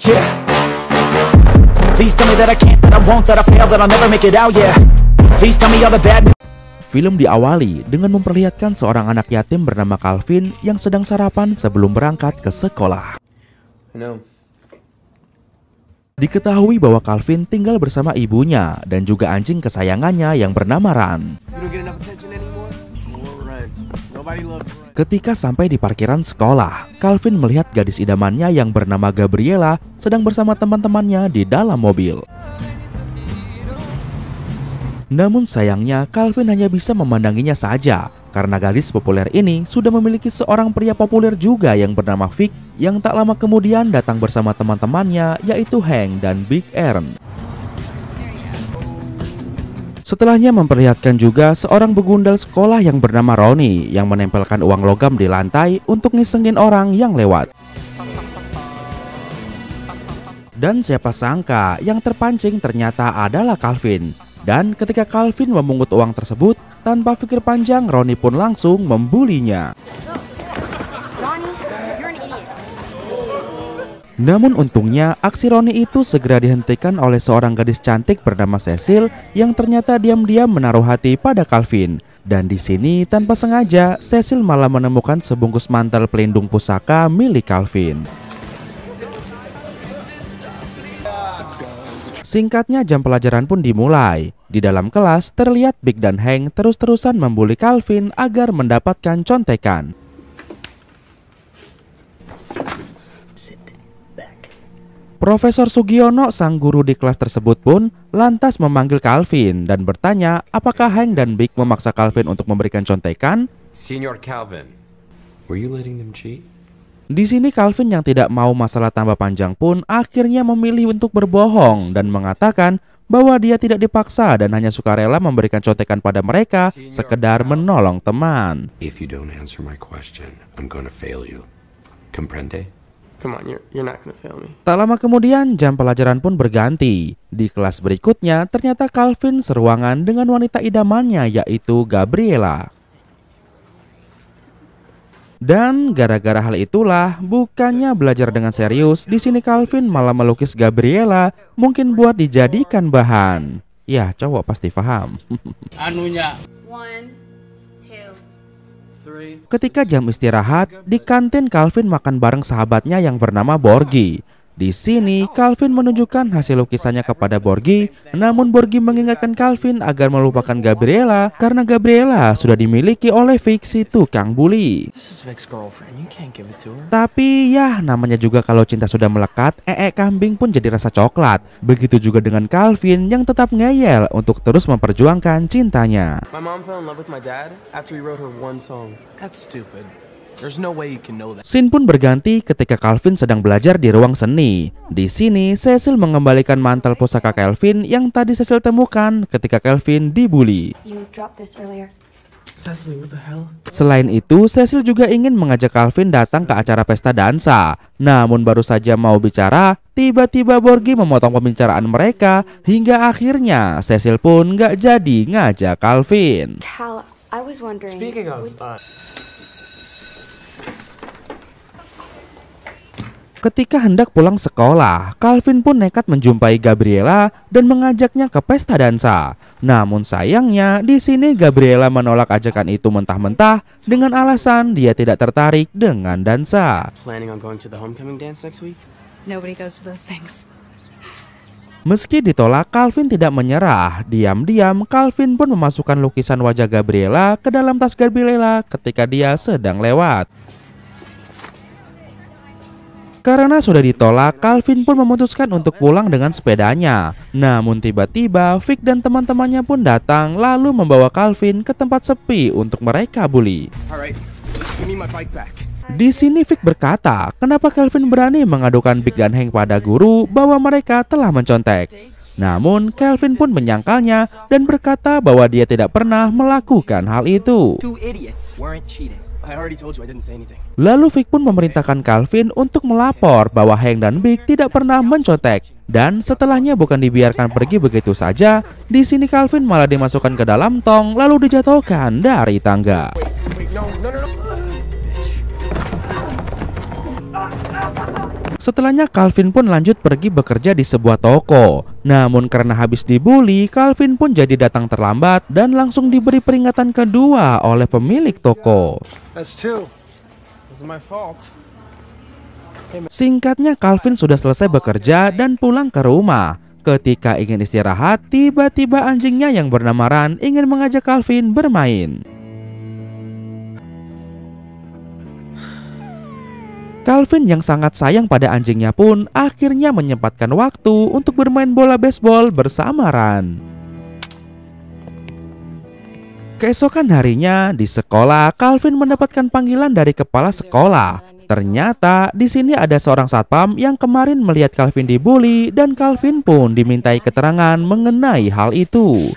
Yeah. Please tell me that I can't, that I won't, that I fail, that I'll never make it out, yeah. Please tell me all the bad news. Film diawali dengan memperlihatkan seorang anak yatim bernama Calvin yang sedang sarapan sebelum berangkat ke sekolah. Diketahui bahwa Calvin tinggal bersama ibunya dan juga anjing kesayangannya yang bernama Ran. Ketika sampai di parkiran sekolah, Calvin melihat gadis idamannya yang bernama Gabriela sedang bersama teman-temannya di dalam mobil. Namun sayangnya Calvin hanya bisa memandanginya saja karena gadis populer ini sudah memiliki seorang pria populer juga yang bernama Vic yang tak lama kemudian datang bersama teman-temannya yaitu Hank dan Big Ern. Setelahnya memperlihatkan juga seorang begundal sekolah yang bernama Ronnie yang menempelkan uang logam di lantai untuk ngisengin orang yang lewat. Dan siapa sangka yang terpancing ternyata adalah Calvin. Dan ketika Calvin memungut uang tersebut, tanpa pikir panjang Ronnie pun langsung membulinya. Namun untungnya aksi Ronnie itu segera dihentikan oleh seorang gadis cantik bernama Cecil yang ternyata diam-diam menaruh hati pada Calvin. Dan di sini tanpa sengaja Cecil malah menemukan sebungkus mantel pelindung pusaka milik Calvin. Singkatnya jam pelajaran pun dimulai. Di dalam kelas terlihat Big dan Hank terus-terusan membuli Calvin agar mendapatkan contekan. Profesor Sugiono, sang guru di kelas tersebut pun lantas memanggil Calvin dan bertanya apakah Hank dan Big memaksa Calvin untuk memberikan contekan. Senior Calvin, were you letting them cheat? Di sini Calvin yang tidak mau masalah tambah panjang pun akhirnya memilih untuk berbohong dan mengatakan bahwa dia tidak dipaksa dan hanya sukarela memberikan contekan pada mereka sekedar menolong teman. If you don't answer my question, I'm gonna fail you. Comprende? Come on, you're not gonna fail me. Tak lama kemudian jam pelajaran pun berganti. Di kelas berikutnya ternyata Calvin seruangan dengan wanita idamannya yaitu Gabriela. Dan gara-gara hal itulah, bukannya belajar dengan serius, di sini Calvin malah melukis Gabriela, mungkin buat dijadikan bahan. Ya, cowok pasti paham. Anunya. Ketika jam istirahat, di kantin Calvin makan bareng sahabatnya yang bernama Borgi. Di sini Calvin menunjukkan hasil lukisannya kepada Borgi, namun Borgi mengingatkan Calvin agar melupakan Gabriela karena Gabriela sudah dimiliki oleh Vic, si tukang bully. Tapi ya namanya juga kalau cinta sudah melekat, kambing pun jadi rasa coklat. Begitu juga dengan Calvin yang tetap ngeyel untuk terus memperjuangkan cintanya. Scene pun berganti ketika Calvin sedang belajar di ruang seni. Di sini Cecil mengembalikan mantel pusaka Calvin yang tadi Cecil temukan ketika Calvin dibully. Selain itu, Cecil juga ingin mengajak Calvin datang ke acara pesta dansa. Namun baru saja mau bicara, tiba-tiba Borgi memotong pembicaraan mereka hingga akhirnya Cecil pun gak jadi ngajak Calvin. Ketika hendak pulang sekolah, Calvin pun nekat menjumpai Gabriela dan mengajaknya ke pesta dansa. Namun sayangnya di sini Gabriela menolak ajakan itu mentah-mentah dengan alasan dia tidak tertarik dengan dansa. Meski ditolak, Calvin tidak menyerah. Diam-diam, Calvin pun memasukkan lukisan wajah Gabriela ke dalam tas Gabriela ketika dia sedang lewat. Karena sudah ditolak, Calvin pun memutuskan untuk pulang dengan sepedanya. Namun tiba-tiba Vic dan teman-temannya pun datang lalu membawa Calvin ke tempat sepi untuk mereka bully. Di sini Vic berkata, kenapa Calvin berani mengadukan Big dan Hank pada guru bahwa mereka telah mencontek. Namun Calvin pun menyangkalnya dan berkata bahwa dia tidak pernah melakukan hal itu. Lalu Vic pun memerintahkan Calvin untuk melapor bahwa Hank dan Big tidak pernah mencontek. Dan setelahnya bukan dibiarkan pergi begitu saja, di sini Calvin malah dimasukkan ke dalam tong lalu dijatuhkan dari tangga. Setelahnya Calvin pun lanjut pergi bekerja di sebuah toko. Namun karena habis dibully, Calvin pun jadi datang terlambat dan langsung diberi peringatan kedua oleh pemilik toko. Singkatnya, Calvin sudah selesai bekerja dan pulang ke rumah. Ketika ingin istirahat, tiba-tiba anjingnya yang bernama Ran ingin mengajak Calvin bermain. Calvin yang sangat sayang pada anjingnya pun akhirnya menyempatkan waktu untuk bermain bola baseball bersama Ran. Keesokan harinya di sekolah, Calvin mendapatkan panggilan dari kepala sekolah. Ternyata di sini ada seorang satpam yang kemarin melihat Calvin dibully dan Calvin pun dimintai keterangan mengenai hal itu.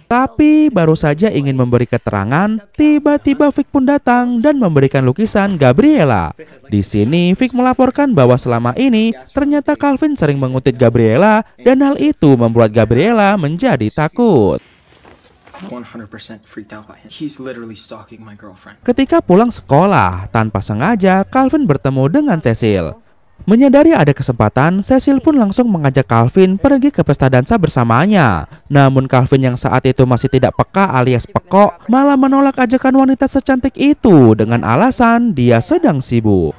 Tapi baru saja ingin memberi keterangan, tiba-tiba Vic pun datang dan memberikan lukisan Gabriela. Di sini Vic melaporkan bahwa selama ini ternyata Calvin sering menguntit Gabriela dan hal itu membuat Gabriela menjadi takut. 100% freaked out by him. He's literally stalking my girlfriend. Ketika pulang sekolah, tanpa sengaja Calvin bertemu dengan Cecil. Menyadari ada kesempatan, Cecil pun langsung mengajak Calvin pergi ke pesta dansa bersamanya. Namun Calvin yang saat itu masih tidak peka alias pekok, malah menolak ajakan wanita secantik itu dengan alasan dia sedang sibuk.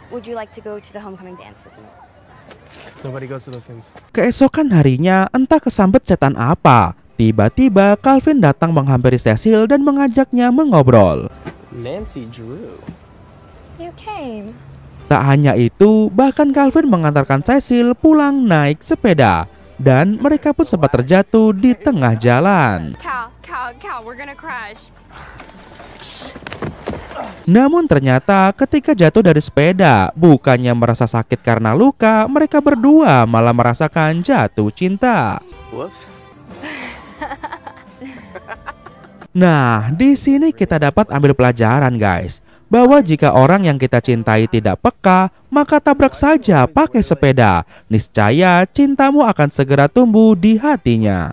Keesokan harinya, entah kesambet setan apa, tiba-tiba Calvin datang menghampiri Cecil dan mengajaknya mengobrol. Nancy Drew. You came. Tak hanya itu, bahkan Calvin mengantarkan Cecil pulang naik sepeda. Dan mereka pun sempat terjatuh di tengah jalan. Cal, we're gonna crash. Namun ternyata ketika jatuh dari sepeda, bukannya merasa sakit karena luka, mereka berdua malah merasakan jatuh cinta. Whoops. Nah, di sini kita dapat ambil pelajaran, guys, bahwa jika orang yang kita cintai tidak peka, maka tabrak saja pakai sepeda. Niscaya cintamu akan segera tumbuh di hatinya.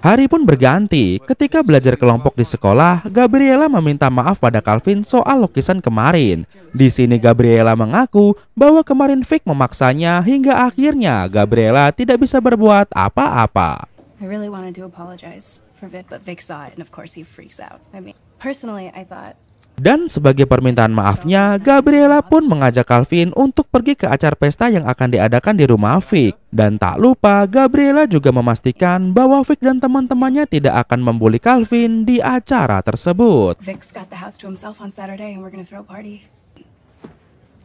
Hari pun berganti. Ketika belajar kelompok di sekolah, Gabriela meminta maaf pada Calvin soal lukisan kemarin. Di sini Gabriela mengaku bahwa kemarin Vic memaksanya hingga akhirnya Gabriela tidak bisa berbuat apa-apa. I really wanted to apologize for Vic, but Vic saw it and of course he freaks out. I mean, personally I thought. Dan sebagai permintaan maafnya, Gabriela pun mengajak Calvin untuk pergi ke acara pesta yang akan diadakan di rumah Vic. Dan tak lupa, Gabriela juga memastikan bahwa Vic dan teman-temannya tidak akan membuli Calvin di acara tersebut. Vic's got the house to himself on Saturday and we're gonna throw a party.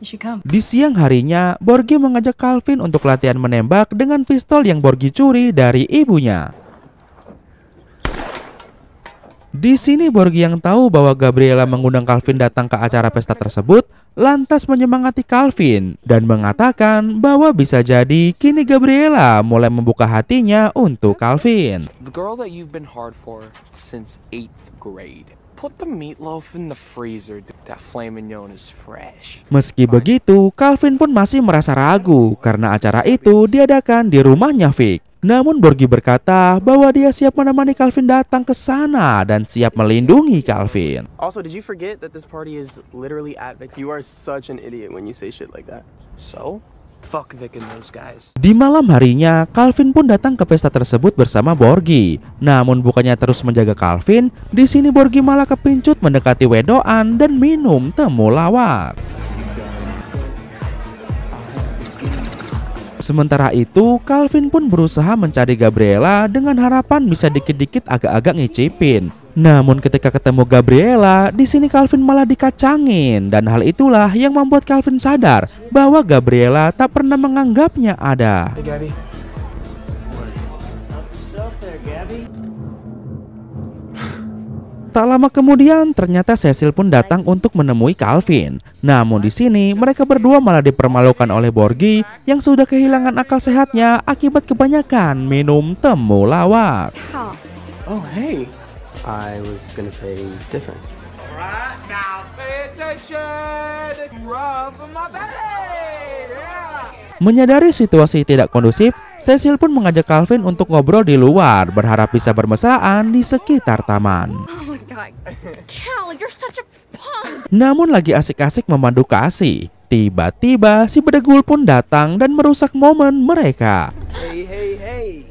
You should come. Di siang harinya, Borgi mengajak Calvin untuk latihan menembak dengan pistol yang Borgi curi dari ibunya. Di sini Borgi yang tahu bahwa Gabriela mengundang Calvin datang ke acara pesta tersebut, lantas menyemangati Calvin dan mengatakan bahwa bisa jadi kini Gabriela mulai membuka hatinya untuk Calvin. The girl that you've been hard for since 8th grade. Put the meatloaf in the freezer. That filet mignon is fresh. Meski begitu, Calvin pun masih merasa ragu karena acara itu diadakan di rumahnya Vic. Namun Borgi berkata bahwa dia siap menemani Calvin datang ke sana dan siap melindungi Calvin. Also, did you forget that this party is literally at Vic? You are such an idiot when you say shit like that. So, fuck Vic and those guys. Di malam harinya, Calvin pun datang ke pesta tersebut bersama Borgi. Namun bukannya terus menjaga Calvin, di sini Borgi malah kepincut mendekati wedoan dan minum temulawak. Sementara itu, Calvin pun berusaha mencari Gabriela dengan harapan bisa dikit-dikit agak-agak ngicipin. Namun ketika ketemu Gabriela, di sini Calvin malah dikacangin dan hal itulah yang membuat Calvin sadar bahwa Gabriela tak pernah menganggapnya ada. Hey, Gabby. Tak lama kemudian, ternyata Cecil pun datang untuk menemui Calvin. Namun di sini mereka berdua malah dipermalukan oleh Borgi yang sudah kehilangan akal sehatnya akibat kebanyakan minum temulawak. Oh, hey. I was gonna say different. Alright, now pay attention. Run for my belly. Yeah. Menyadari situasi tidak kondusif, Cecil pun mengajak Calvin untuk ngobrol di luar, berharap bisa bermesraan di sekitar taman. Oh my god. Cal, you're such a punk. Namun lagi asik-asik memandu kasih, tiba-tiba si bedegul pun datang dan merusak momen mereka. Hey.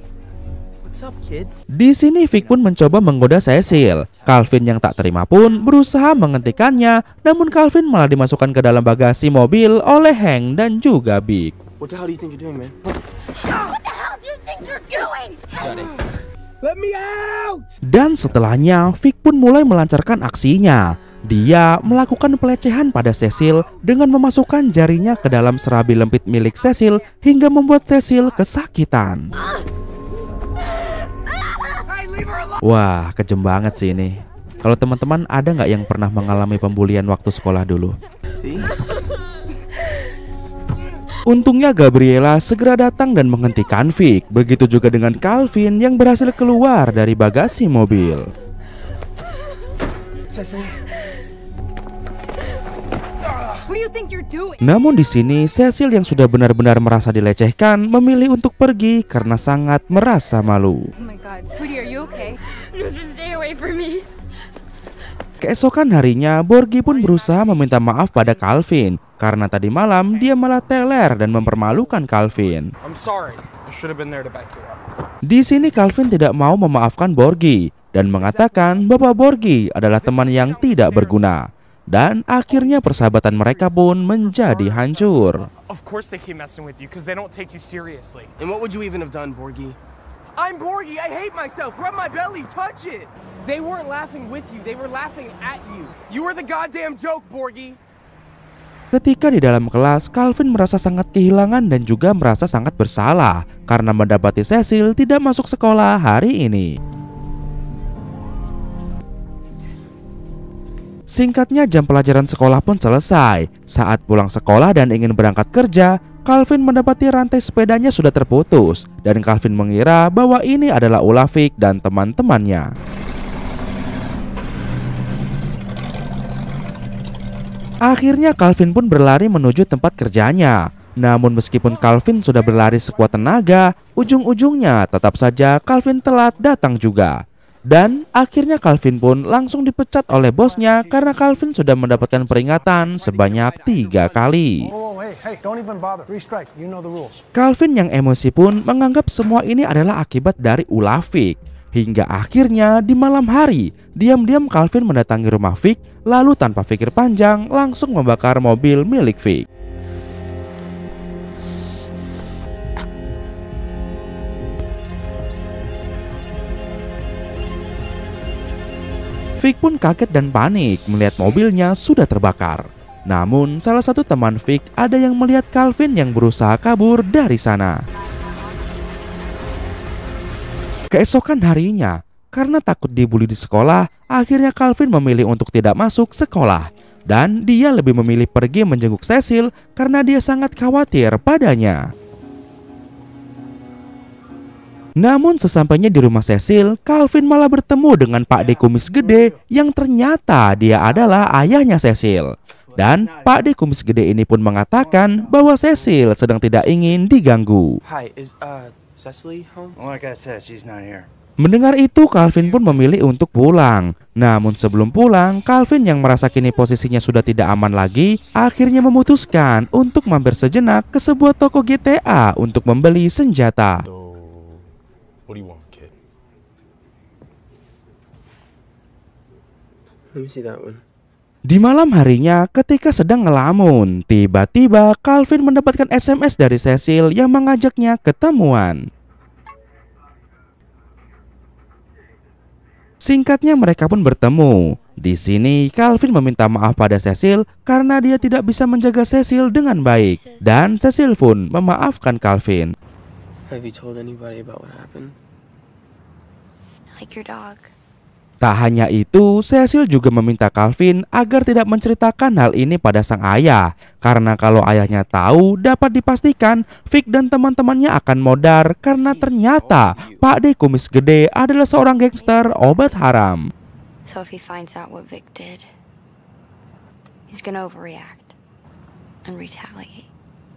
What's up, kids? Di sini Vic pun mencoba menggoda Cecil. Calvin yang tak terima pun berusaha menghentikannya, namun Calvin malah dimasukkan ke dalam bagasi mobil oleh Hank dan juga Big. What the hell do you think you're doing, man? What the hell do you think you're doing? Shut it. Let me out! Dan setelahnya, Vic pun mulai melancarkan aksinya. Dia melakukan pelecehan pada Cecil dengan memasukkan jarinya ke dalam serabi lempit milik Cecil hingga membuat Cecil kesakitan. Wah, kejem banget sih ini. Kalau teman-teman ada nggak yang pernah mengalami pembulian waktu sekolah dulu? Untungnya Gabriela segera datang dan menghentikan Vic. Begitu juga dengan Calvin yang berhasil keluar dari bagasi mobil. Namun di sini Cecil yang sudah benar-benar merasa dilecehkan memilih untuk pergi karena sangat merasa malu. Oh my god, sweetie, are you okay? No, just stay away from me. Keesokan harinya, Borgi pun berusaha meminta maaf pada Calvin karena tadi malam dia malah teler dan mempermalukan Calvin. I'm sorry. I should have been there to back you up. Di sini Calvin tidak mau memaafkan Borgi dan mengatakan bahwa Borgi adalah teman yang tidak berguna. Dan akhirnya persahabatan mereka pun menjadi hancur. Of course they keep messing with you because they don't take you seriously. And what would you even have done, Borgi? I'm Borgi. I hate myself. Rub my belly. Touch it. They weren't laughing with you. They were laughing at you. You were the goddamn joke, Borgi. Ketika di dalam kelas, Calvin merasa sangat kehilangan dan juga merasa sangat bersalah karena mendapati Cecil tidak masuk sekolah hari ini. Singkatnya, jam pelajaran sekolah pun selesai. Saat pulang sekolah dan ingin berangkat kerja, Calvin mendapati rantai sepedanya sudah terputus dan Calvin mengira bahwa ini adalah ulah Vic dan teman-temannya. Akhirnya Calvin pun berlari menuju tempat kerjanya. Namun meskipun Calvin sudah berlari sekuat tenaga, ujung-ujungnya tetap saja Calvin telat datang juga. Dan akhirnya Calvin pun langsung dipecat oleh bosnya karena Calvin sudah mendapatkan peringatan sebanyak 3 kali. Calvin yang emosi pun menganggap semua ini adalah akibat dari ulah Vic. Hingga akhirnya di malam hari, diam-diam Calvin mendatangi rumah Vic, lalu tanpa pikir panjang langsung membakar mobil milik Vic. Vic pun kaget dan panik melihat mobilnya sudah terbakar. Namun salah satu teman Vic ada yang melihat Calvin yang berusaha kabur dari sana. Keesokan harinya, karena takut dibully di sekolah, akhirnya Calvin memilih untuk tidak masuk sekolah. Dan dia lebih memilih pergi menjenguk Cecil karena dia sangat khawatir padanya. Namun sesampainya di rumah Cecil, Calvin malah bertemu dengan Pak D kumis gede yang ternyata dia adalah ayahnya Cecil. Dan Pak D kumis gede ini pun mengatakan bahwa Cecil sedang tidak ingin diganggu. Hi, is Cecily home? Like I said, she's not here. Mendengar itu, Calvin pun memilih untuk pulang. Namun sebelum pulang, Calvin yang merasa kini posisinya sudah tidak aman lagi, akhirnya memutuskan untuk mampir sejenak ke sebuah toko GTA untuk membeli senjata. What do you want, kid? Let me see that one. Di malam harinya, ketika sedang ngelamun, tiba-tiba Calvin mendapatkan SMS dari Cecil yang mengajaknya ketemuan. Singkatnya mereka pun bertemu. Di sini Calvin meminta maaf pada Cecil karena dia tidak bisa menjaga Cecil dengan baik, dan Cecil pun memaafkan Calvin. Have you told anybody about what happened? Like your dog. Tak hanya itu, Cecil juga meminta Calvin agar tidak menceritakan hal ini pada sang ayah, karena kalau ayahnya tahu dapat dipastikan Vic dan teman-temannya akan modar karena ternyata Pak D kumis gede adalah seorang gangster obat haram. So if he finds out what Vic did, he's gonna overreact and retaliate.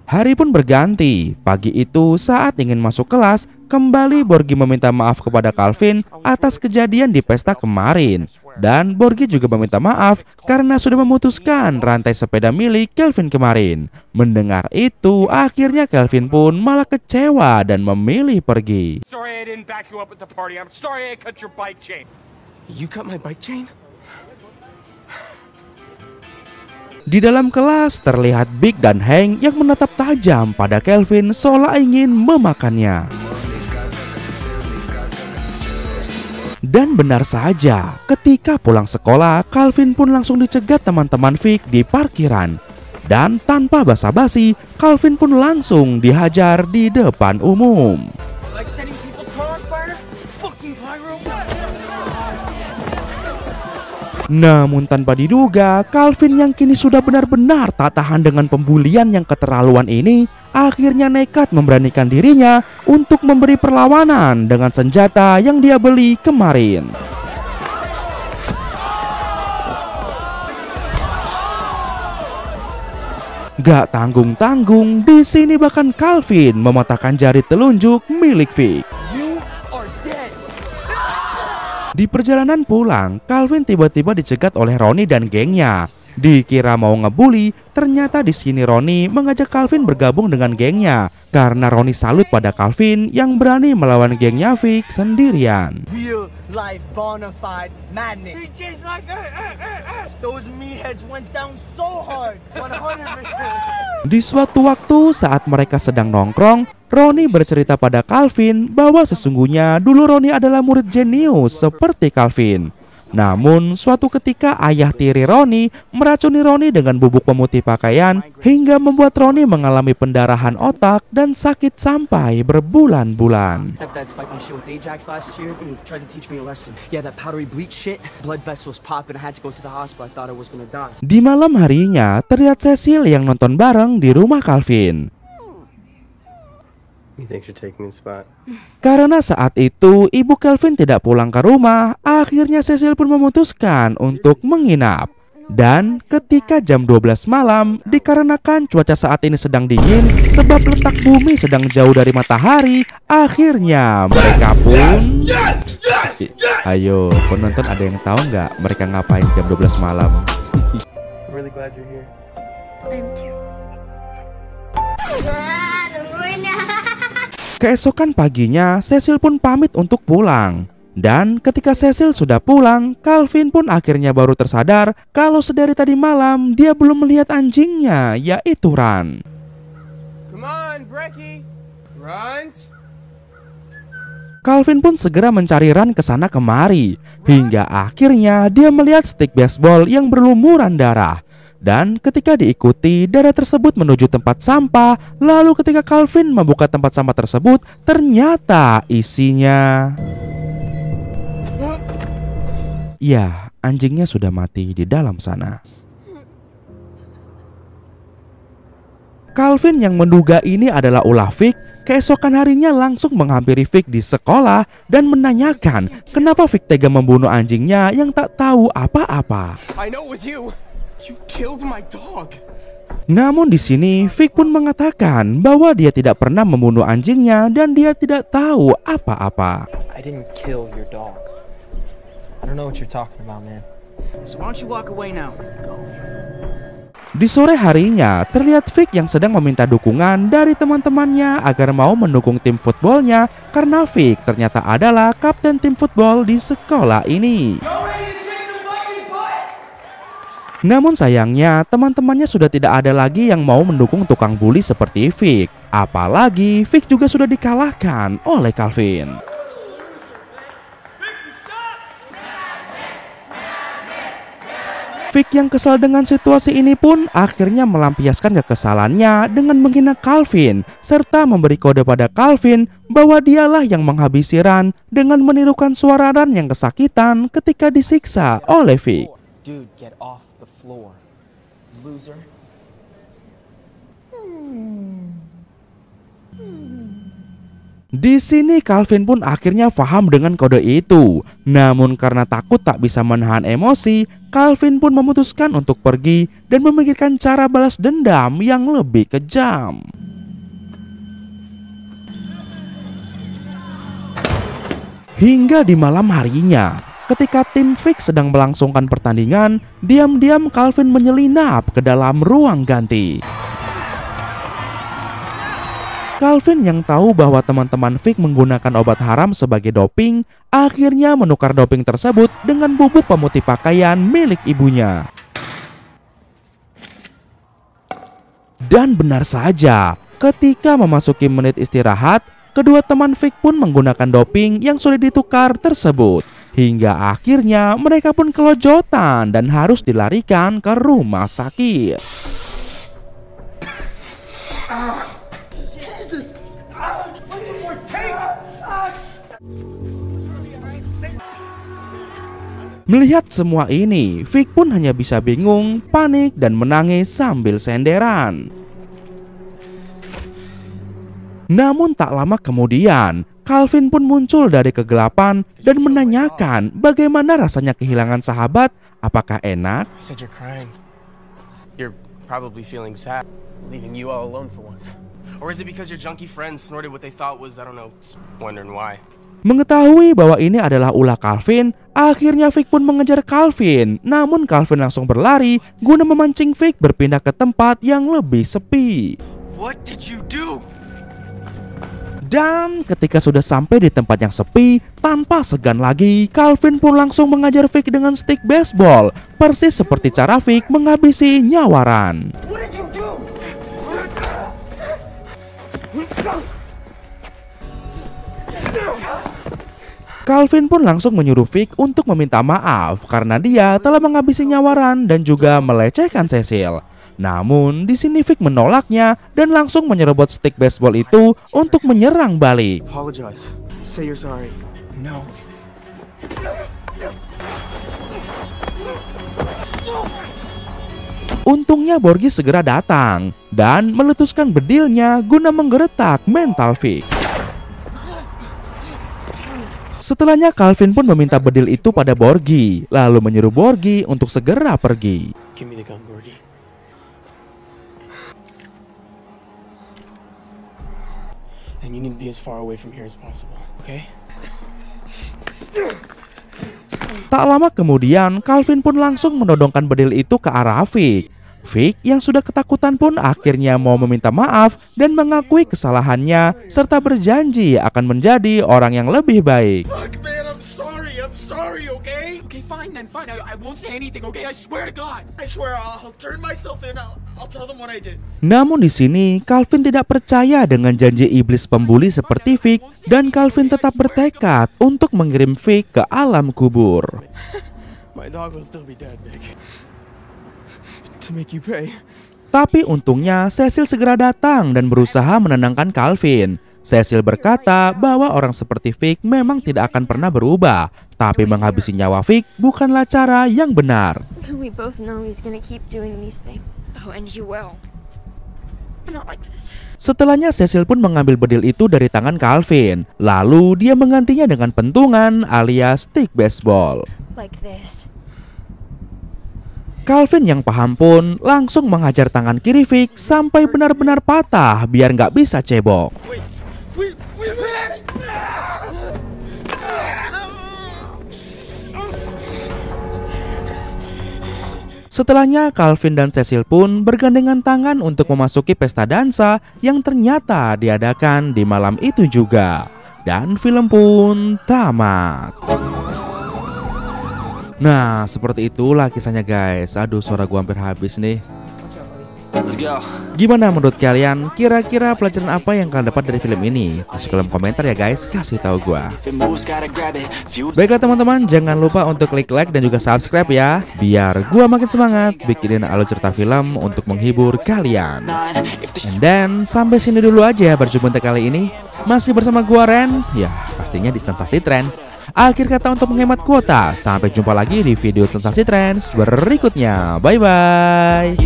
Hari pun berganti. Pagi itu saat ingin masuk kelas, kembali Borgi meminta maaf kepada Calvin atas kejadian di pesta kemarin. Dan Borgi juga meminta maaf karena sudah memutuskan rantai sepeda milik Calvin kemarin. Mendengar itu, akhirnya Calvin pun malah kecewa dan memilih pergi. Sorry I didn't back you up at the party. I'm sorry I cut your bike chain. You cut my bike chain? Di dalam kelas terlihat Big dan Hank yang menatap tajam pada Calvin seolah ingin memakannya. Dan benar saja, ketika pulang sekolah, Calvin pun langsung dicegat teman-teman Vic di parkiran. Dan tanpa basa-basi, Calvin pun langsung dihajar di depan umum. Like setting people's car on fire? Fucking pyro. Namun tanpa diduga, Calvin yang kini sudah benar-benar tak tahan dengan pembulian yang keterlaluan ini, akhirnya nekat memberanikan dirinya untuk memberi perlawanan dengan senjata yang dia beli kemarin. Gak tanggung-tanggung, di sini bahkan Calvin mematahkan jari telunjuk milik Vic. Di perjalanan pulang, Calvin tiba-tiba dicegat oleh Ronnie dan gengnya. Dikira mau ngebully, ternyata di sini Ronnie mengajak Calvin bergabung dengan gengnya karena Ronnie salut pada Calvin yang berani melawan gengnya Vic sendirian. Real life bona fide madness. He just like those meatheads went down so hard. 100%. Di suatu waktu saat mereka sedang nongkrong, Ronnie bercerita pada Calvin bahwa sesungguhnya dulu Ronnie adalah murid jenius seperti Calvin. Namun suatu ketika ayah tiri Ronnie meracuni Ronnie dengan bubuk pemutih pakaian hingga membuat Ronnie mengalami pendarahan otak dan sakit sampai berbulan-bulan. Di malam harinya terlihat Cecil yang nonton bareng di rumah Calvin. Karena saat itu ibu Calvin tidak pulang ke rumah, akhirnya Cecil pun memutuskan untuk menginap. Dan ketika jam 12 malam, dikarenakan cuaca saat ini sedang dingin sebab letak bumi sedang jauh dari matahari, akhirnya mereka pun... Ayo penonton, ada yang tahu nggak mereka ngapain jam 12 malam? Really glad you're here. I'm too. Keesokan paginya, Cecil pun pamit untuk pulang. Dan ketika Cecil sudah pulang, Calvin pun akhirnya baru tersadar kalau sedari tadi malam dia belum melihat anjingnya, yaitu Ran. Come on, Brecky. Run. Calvin pun segera mencari Ran ke sana kemari, hingga akhirnya dia melihat stik baseball yang berlumuran darah. Dan ketika diikuti, darah tersebut menuju tempat sampah. Lalu ketika Calvin membuka tempat sampah tersebut, ternyata isinya... Ya, anjingnya sudah mati di dalam sana. Calvin yang menduga ini adalah ulah Vic, keesokan harinya langsung menghampiri Vic di sekolah dan menanyakan kenapa Vic tega membunuh anjingnya yang tak tahu apa-apa. I know it was you. You killed my dog. Namun di sini Vic pun mengatakan bahwa dia tidak pernah membunuh anjingnya dan dia tidak tahu apa-apa. I didn't kill your dog. I don't know what you're talking about, man. So why don't you walk away now? Go. Di sore harinya terlihat Vic yang sedang meminta dukungan dari teman-temannya agar mau mendukung tim footballnya karena Vic ternyata adalah kapten tim football di sekolah ini. Namun sayangnya teman-temannya sudah tidak ada lagi yang mau mendukung tukang bully seperti Vic. Apalagi Vic juga sudah dikalahkan oleh Calvin. Vic yang kesal dengan situasi ini pun akhirnya melampiaskan kekesalannya dengan menghina Calvin serta memberi kode pada Calvin bahwa dialah yang menghabisi Ran dengan menirukan suara Ran yang kesakitan ketika disiksa oleh Vic. Dude, get off the floor. Loser. Di sini Calvin pun akhirnya paham dengan kode itu. Namun karena takut tak bisa menahan emosi, Calvin pun memutuskan untuk pergi dan memikirkan cara balas dendam yang lebih kejam. Hingga di malam harinya, ketika tim Vic sedang melangsungkan pertandingan, diam-diam Calvin menyelinap ke dalam ruang ganti. Calvin yang tahu bahwa teman-teman Vic menggunakan obat haram sebagai doping, akhirnya menukar doping tersebut dengan bubuk pemutih pakaian milik ibunya. Dan benar saja, ketika memasuki menit istirahat, kedua teman Vic pun menggunakan doping yang sudah ditukar tersebut. Hingga akhirnya mereka pun kelojotan dan harus dilarikan ke rumah sakit. Melihat semua ini, Vic pun hanya bisa bingung, panik, dan menangis sambil senderan. Namun tak lama kemudian, Calvin pun muncul dari kegelapan dan menanyakan bagaimana rasanya kehilangan sahabat, apakah enak? You said you're crying. You're probably feeling sad, leaving you all alone for once. Or is it because your junkie friends snorted what they thought was, I don't know, wondering why? Mengetahui bahwa ini adalah ulah Calvin, akhirnya Vic pun mengejar Calvin. Namun Calvin langsung berlari guna memancing Vic berpindah ke tempat yang lebih sepi. What did you do? Dan ketika sudah sampai di tempat yang sepi, tanpa segan lagi, Calvin pun langsung mengajar Vic dengan stick baseball, persis seperti cara Vic menghabisi nyawaran. What did you do? Calvin pun langsung menyuruh Vic untuk meminta maaf karena dia telah menghabisi nyawaran dan juga melecehkan Cecil. Namun di sini Vic menolaknya dan langsung menyerobot stick baseball itu untuk menyerang balik. Apologize. Say you're sorry. No. Untungnya Borgi segera datang dan meletuskan bedilnya guna menggeretak mental Vic. Setelahnya Calvin pun meminta bedil itu pada Borgi, lalu menyuruh Borgi untuk segera pergi. Give me the gun, Borgi. And you need to be as far away from here as possible, okay? Tak lama kemudian, Calvin pun langsung menodongkan bedil itu ke arah Vic. Vic yang sudah ketakutan pun akhirnya mau meminta maaf dan mengakui kesalahannya serta berjanji akan menjadi orang yang lebih baik. Look, man, I'm sorry, okay? Okay, fine then, fine. I won't say anything, okay? I swear to God. I swear I'll turn myself in. I'll tell them what I did. Namun di sini Calvin tidak percaya dengan janji iblis pembuli seperti Vic dan Calvin tetap bertekad untuk mengirim Vic ke alam kubur. My dog will still be dead, Vic. To make you pay. Tapi untungnya Cecil segera datang dan berusaha menenangkan Calvin. Cecil berkata bahwa orang seperti Vic memang tidak akan pernah berubah, tapi menghabisi nyawa Vic bukanlah cara yang benar. We both know he's gonna keep doing these things. Oh, and he will. Not like this. Setelahnya Cecil pun mengambil bedil itu dari tangan Calvin, lalu dia menggantinya dengan pentungan alias stick baseball. Like this. Calvin yang paham pun langsung menghajar tangan kiri Vic sampai benar-benar patah biar nggak bisa cebok. Setelahnya Calvin dan Cecil pun bergandengan tangan untuk memasuki pesta dansa yang ternyata diadakan di malam itu juga. Dan film pun tamat. Nah, seperti itulah kisahnya guys. Aduh, suara gua hampir habis nih. Gimana menurut kalian? Kira-kira pelajaran apa yang kalian dapat dari film ini? Tulis kolom komentar ya guys, kasih tahu gua. Baiklah teman-teman, jangan lupa untuk klik like dan juga subscribe ya, biar gua makin semangat bikinin alur cerita film untuk menghibur kalian. And then, sampai sini dulu aja berjumpa kali ini. Masih bersama gua Ren, ya pastinya di Sensasi Trends. Akhir kata untuk menghemat kuota. Sampai jumpa lagi di video Sensasi Trends berikutnya. Bye bye.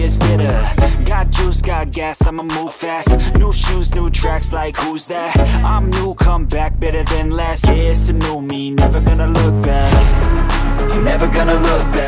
got juice, got gas, I'ma move fast. New shoes, new tracks, like who's that? I'm new, come back, better than last. Yeah, it's a new me, never gonna look back. Never gonna look back.